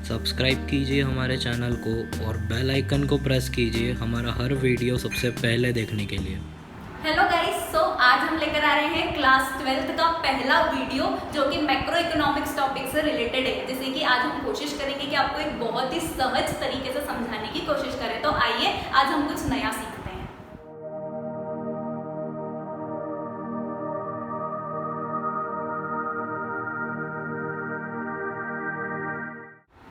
Subscribe कीजिए हमारे channel को और बेल आइकन को प्रेस कीजिए हमारा हर वीडियो सबसे पहले देखने के लिए। हेलो गाइस, आज हम लेकर आ रहे हैं क्लास 12th का पहला वीडियो जो कि मैक्रो इकोनॉमिक्स टॉपिक से रिलेटेड है। जैसे कि आज हम कोशिश करेंगे कि आपको एक बहुत ही सहज तरीके से समझाने की कोशिश करें। तो आइए आज हम कुछ नया सीखते हैं।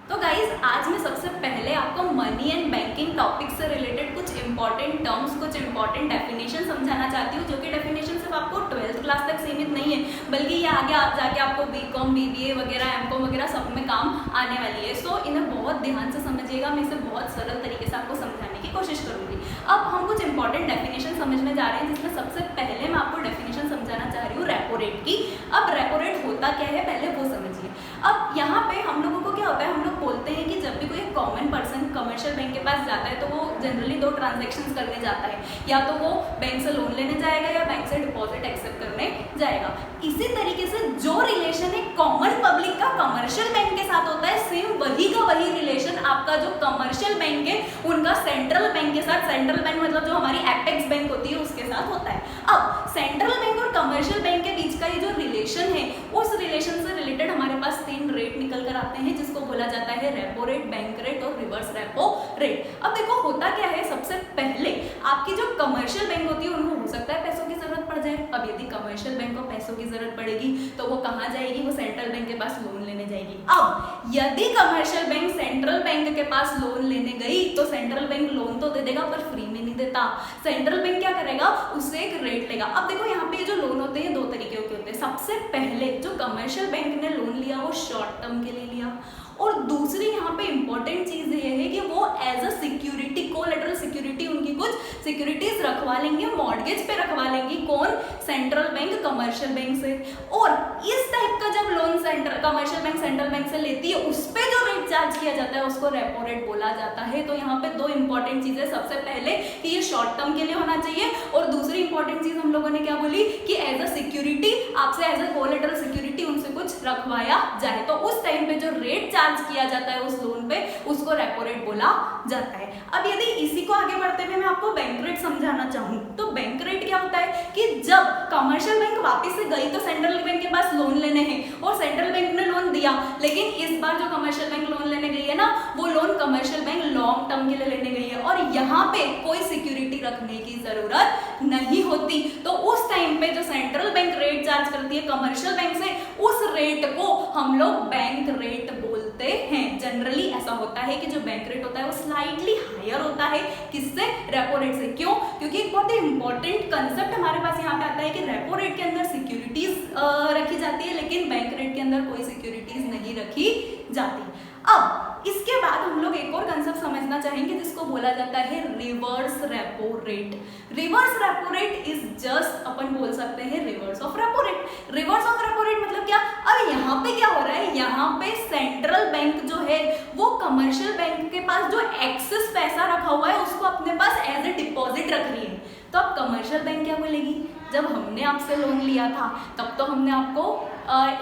तो गाइस, आज मैं सबसे पहले आपको मनी एंड बैंकिंग टॉपिक से रिलेटेड कुछ इंपॉर्टेंट टर्म्स, कुछ इंपॉर्टेंट डेफिनेशन समझाना चाहती हूँ, जो कि डेफिनेशन सिर्फ आपको 12th क्लास तक सीमित नहीं है, बल्कि ये आगे आप जाके आपको बीकॉम, बीबीए वगैरह, एमकॉम वगैरह सब में काम आने वाली है। सो इन्हें बहुत ध्यान से समझिएगा। मैं इसे बहुत सरल तरीके से आपको समझाने की कोशिश करूंगी। अब हम कुछ इंपॉर्टेंट डेफिनेशन समझने जा रहे हैं, जिसमें सबसे पहले मैं आपको डेफिनेशन समझाना चाह रही हूँ रेपो रेट की। अब रेपो रेट होता क्या है, पहले वो समझिए। अब यहाँ पे हम लोगों को क्या होता है, हम लोग बोलते हैं कि जब भी कोई कॉमन पर्सन कमर्शियल बैंक के पास जाता है तो वो जनरली दो ट्रांजैक्शंस करने जाता है, या तो वो बैंक से लोन लेने जाएगा या बैंक से डिपॉजिट एक्सेप्ट करने जाएगा। इसी तरीके से जो रिलेशन है कॉमन पब्लिक का कमर्शियल बैंक के साथ होता है, सेम वही का वही रिलेशन आपका जो कमर्शियल बैंक है उनका सेंट्रल बैंक के साथ, सेंट्रल बैंक मतलब जो हमारी एपेक्स बैंक होती है उसके साथ होता है। अब सेंट्रल बैंक और कमर्शियल बैंक के बीच का ये जो रिलेशन है, उस रिलेशन से रिलेटेड हमारे पास 3 रेट निकल कर आते हैं, जिसको बोला जाता है रेपो रेट, बैंक रेट और रिवर्स रेपो रेट। अब देखो होता क्या है, सबसे पहले आपकी जो कमर्शियल बैंक होती है उनको हो सकता है पैसों की जरूरत पड़ जाए। अब यदि कमर्शियल बैंक को पैसों की जरूरत पड़ेगी तो वो कहाँ जाएगी, वो सेंट्रल बैंक के पास लोन लेने जाएगी। अब यदि कमर्शियल बैंक सेंट्रल बैंक के पास लोन लेने गई तो सेंट्रल बैंक लोन तो दे देगा पर फ्री में नहीं देता। सेंट्रल बैंक क्या करेगा, उससे एक रेट लेगा। अब देखो यहाँ पे जो लोन होते हैं दो तरीके के होते हैं। सबसे पहले जो कमर्शियल बैंक ने लोन लिया वो शॉर्ट टर्म के लिए लिया, और दूसरी यहाँ पे इंपॉर्टेंट चीज ये है कि वो as a security, collateral security उनकी कुछ सिक्योरिटीज रखवा लेंगे, मॉर्गेज पे रखवा लेंगी। कौन? सेंट्रल बैंक कमर्शियल बैंक से। और इस टाइप का जब loan commercial bank central bank से लेती है, उस पे जो रेट चार्ज किया जाता है उसको रेपो रेट बोला जाता है। तो यहाँ पे दो इंपॉर्टेंट चीजें, सबसे पहले कि ये शॉर्ट टर्म के लिए होना चाहिए, और दूसरी इंपॉर्टेंट चीज हम लोगों ने क्या बोली कि एज अ सिक्योरिटी, आपसे एज अ कोलैटरल सिक्योरिटी उनसे कुछ रखवाया जाए, तो उस टाइम पे जो रेट चार्ज किया जाता है उस लोन पे उसको रेपो रेट बोला जाता है। अब यदि इसी को आगे बढ़ते हुए मैं आपको बैंक रेट समझाना चाहूँ तो बैंक रेट क्या होता है कि जब कमर्शियल बैंक वापस से गई तो सेंट्रल बैंक के पास लोन लेने हैं और सेंट्रल बैंक ने लोन दिया, लेकिन इस बार जो कमर्शियल बैंक लोन लेने गई है ना, वो loan commercial bank long term के लिए लेने गई है और यहाँ पे कोई सिक्योरिटी रखने की जरूरत नहीं होती। तो उस टाइम पे जो सेंट्रल बैंक रेट चार्ज करती है कमर्शियल बैंक से, उस रेट को हम लोग बैंक रेट बोलते हैं। जनरली ऐसा होता है कि जो बैंक रेट होता है वो स्लाइटली हायर होता है, किससे? रेपो रेट से। क्यों? क्योंकि एक बहुत ही इंपॉर्टेंट कंसेप्ट हमारे पास यहाँ पे आता है कि रेपो रेट के अंदर सिक्योरिटीज रखी जाती है, लेकिन बैंक रेट के अंदर कोई सिक्योरिटीज नहीं रखी जाती। अब इसके बाद हम लोग एक और कंसेप्ट समझना चाहेंगे जिसको बोला जाता है reverse repo rate. Reverse repo rate is just, अपन बोल सकते हैं reverse of repo rate. Reverse of repo rate मतलब क्या? अब यहाँ पे क्या हो रहा है, यहाँ पे सेंट्रल बैंक जो है वो कमर्शियल बैंक के पास जो एक्सेस पैसा रखा हुआ है उसको अपने पास एज ए डिपॉजिट रख रही है। तो अब कमर्शियल बैंक क्या बोलेगी, जब हमने आपसे लोन लिया था तब तो हमने आपको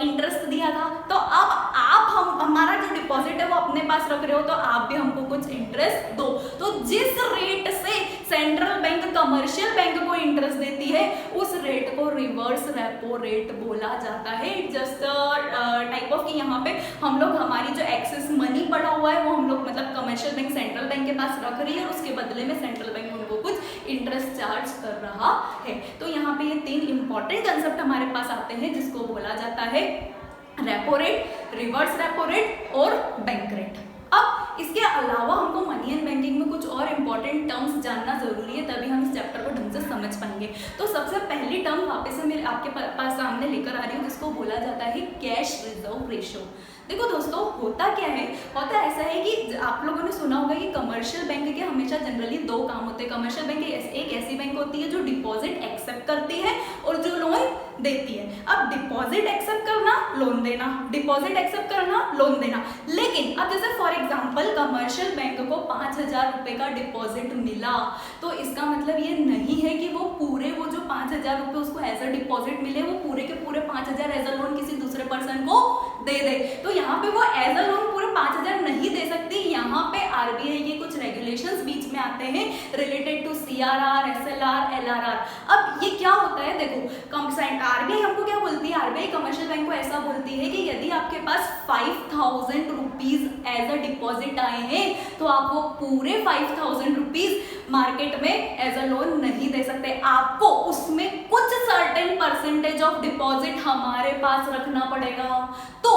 इंटरेस्ट दिया था, तो अब आप हमारा जो डिपॉजिट है वो अपने पास रख रहे हो तो आप भी हमको कुछ इंटरेस्ट दो। तो जिस रेट से सेंट्रल बैंक कमर्शियल बैंक को इंटरेस्ट देती है उस रेट को रिवर्स रेपो रेट बोला जाता है। जस्ट टाइप ऑफ कि यहाँ पे हम लोग हमारी जो एक्सेस मनी पड़ा हुआ है वो हम लोग मतलब कमर्शियल बैंक सेंट्रल बैंक के पास रख रही है और उसके बदले में सेंट्रल बैंक उनको कुछ इंटरेस्ट चार्ज कर रहा है। तो यहाँ पे ये 3 इंपॉर्टेंट कंसेप्ट हमारे पास आते हैं जिसको बोला जाता है repo rate, reverse repo rate और बैंक रेट। अब इसके अलावा हमको मनी एंड बैंकिंग में कुछ और इंपॉर्टेंट टर्म्स जानना जरूरी है, तभी हम इस चैप्टर को ढंग से समझ पाएंगे। तो सबसे पहली टर्म वापस से मैं आपके पास सामने लेकर आ रही हूँ, जिसको बोला जाता है कैश रिजर्व रेशियो। देखो दोस्तों, होता क्या है, होता ऐसा है कि आप लोगों ने सुना होगा कि कमर्शियल बैंक के हमेशा जनरली 2 काम होते हैं। कमर्शियल बैंक एक ऐसी बैंक होती है जो डिपॉजिट एक्सेप्ट करती है और जो लोन देती है। अब डिपॉजिट एक्सेप्ट करना, लोन देना, डिपॉजिट एक्सेप्ट करना, लोन देना। लेकिन अब जैसे फॉर एग्जांपल कमर्शियल बैंक को 5,000 रुपए का डिपॉजिट मिला, तो इसका मतलब ये नहीं है कि वो पूरे वो जो 5,000 रुपए उसको एज अ डिपॉजिट मिले वो पूरे के पूरे 5,000 एज अ लोन किसी दूसरे पर्सन को दे दे। तो यहाँ पे वो एज अ लोन पूरे 5,000 नहीं रेगुलेशंस बीच में आते हैं related to CRR, SLR, LRR। अब ये क्या होता है, देखो आरबीआई हमको क्या बोलती है, आरबीआई कमर्शियल बैंक को ऐसा बोलती है कि यदि आपके पास 5,000 रुपीज एज अ डिपॉजिट आए हैं तो आप वो पूरे 5,000 रुपीज मार्केट में एज अ लोन नहीं दे सकते, आपको उसमें कुछ सर्टेन परसेंटेज ऑफ डिपॉजिट हमारे पास रखना पड़ेगा। तो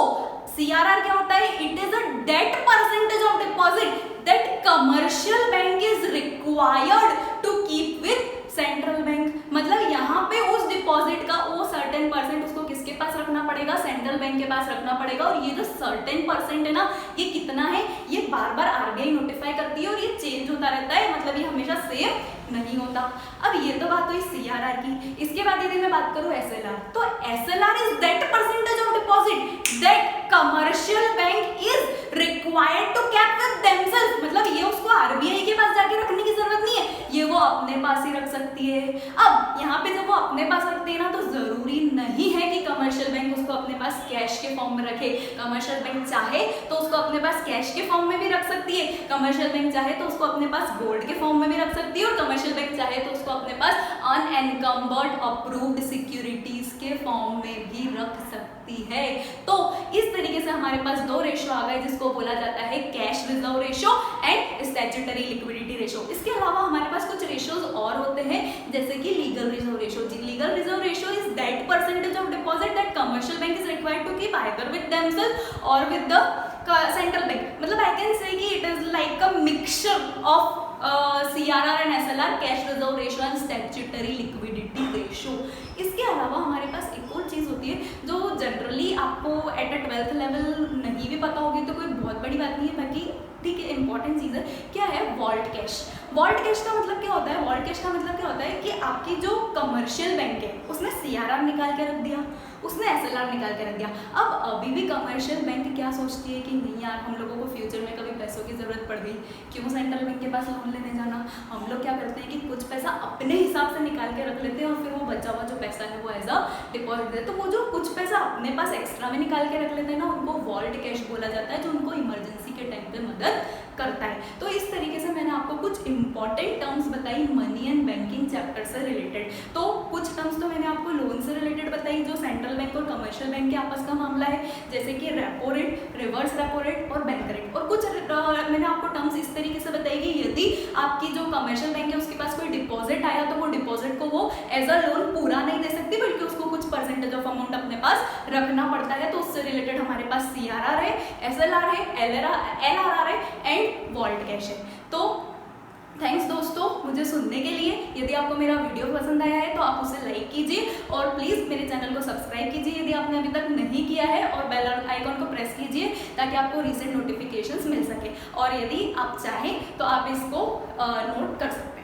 CRR क्या होता है, it is a debt percentage of deposit that commercial bank is required to keep with central bank. मतलब यहाँ पे उस डिपॉजिट का वो सर्टेन परसेंट उसको किसके पास रखना पड़ेगा, सेंट्रल बैंक के पास रखना पड़ेगा। और ये जो सर्टेन परसेंट है ना, ये कितना है, ये बार बार आरबीआई नोटिफाई करती है और ये चेंज होता रहता है, मतलब ये हमेशा सेम नहीं होता। अब ये तो बात हुई CRR की। इसके बाद यदि मैं बात करूं SLR, तो SLR is that percentage of deposit that commercial bank is required to keep with themself. मतलब ये उसको आरबीआई के पास जाके रखने की जरूरत नहीं है, ये वो अपने पास ही रख सकती है। अब यहाँ पे जब वो अपने पास रखते हैं ना, तो जरूरी नहीं है कि कमर्शियल बैंक उसको अपने पास कैश के फॉर्म में रखे। कमर्शियल बैंक चाहे तो उसको अपने पास कैश के फॉर्म में भी रख सकती है, कमर्शियल बैंक चाहे तो उसको अपने पास गोल्ड के फॉर्म में भी रख सकती है, और कमर्शियल बैंक चाहे तो उसको अपने पास अनएनकम्बर्ड अप्रूव्ड सिक्योरिटीज के फॉर्म में भी रख सकती है। तो इस तरीके से हमारे पास दो रेशो आ गए, जिसको बोला जाता है cash reserve ratio and statutory liquidity ratio. इसके अलावा हमारे पास कुछ रेशोज और होते हैं, जैसे कि legal reserve ratio. Legal reserve ratio is that percentage of deposit that commercial bank is required to keep either with themself और विद द सेंट्रल बैंक। मतलब आई कैन से कि it is like a mixture of CRR and SLR, cash reserve ratio and statutory liquidity ratio. इसके अलावा हमारे पास एक और चीज होती है जो जनरली आपको एट अ 12th लेवल नहीं भी पता होगी तो कोई बहुत बड़ी बात नहीं है, बाकी ठीक है, इंपॉर्टेंट चीज है। क्या है वॉल्ट कैश? वॉल्ट कैश का मतलब क्या होता है, वॉल्ट कैश का मतलब क्या होता है कि आपकी जो कमर्शियल बैंक है उसने CRR निकाल के रख दिया, उसने SLR निकाल के रख दिया। अब अभी भी कमर्शियल बैंक क्या सोचती है कि नहीं यार, हम लोगों को फ्यूचर में कभी पैसों की जरूरत पड़ गई, क्यों सेंट्रल बैंक के पास लोन लेने जाना। हम लोग क्या करते हैं कि कुछ पैसा अपने हिसाब से निकाल के रख लेते हैं और फिर वो बचा हुआ जो पैसा है वो एज अ डिपॉजिट देते हैं। तो वो जो कुछ पैसा अपने पास एक्स्ट्रा में निकाल के रख लेते हैं ना, उनको वॉल्ट कैश बोला जाता है, जो उनको इमरजेंसी के टाइम पे मदद करता है। तो इस तरीके से मैंने आपको कुछ इंपॉर्टेंट टर्म्स बताई मनी एंड बैंकिंग चैप्टर से रिलेटेड। तो कुछ टर्म्स तो मैंने आपको लोन से रिलेटेड बताई, जो सेंट्रल बैंक और कमर्शियल बैंक के आपस का मामला है, जैसे कि repo rate, reverse repo rate और बैंक रेट। और कुछ मैंने आपको टर्म्स इस तरीके से बताई कि यदि आपकी जो कमर्शियल बैंक है उसके पास कोई डिपॉजिट आया तो वो डिपॉजिट को वो एज अ लोन पूरा नहीं दे सकती, बल्कि उसको कुछ परसेंटेज ऑफ अमाउंट अपने पास रखना पड़ता है। तो उससे रिलेटेड हमारे पास CRR है, SLR है, LRR है एंड वॉल्ट कैश है। तो थैंक्स दोस्तों मुझे सुनने के लिए। यदि आपको मेरा वीडियो पसंद आया है तो आप उसे लाइक कीजिए और प्लीज़ मेरे चैनल को सब्सक्राइब कीजिए यदि आपने अभी तक नहीं किया है, और बेल आइकॉन को प्रेस कीजिए ताकि आपको रीसेंट नोटिफिकेशंस मिल सके। और यदि आप चाहें तो आप इसको नोट कर सकते हैं।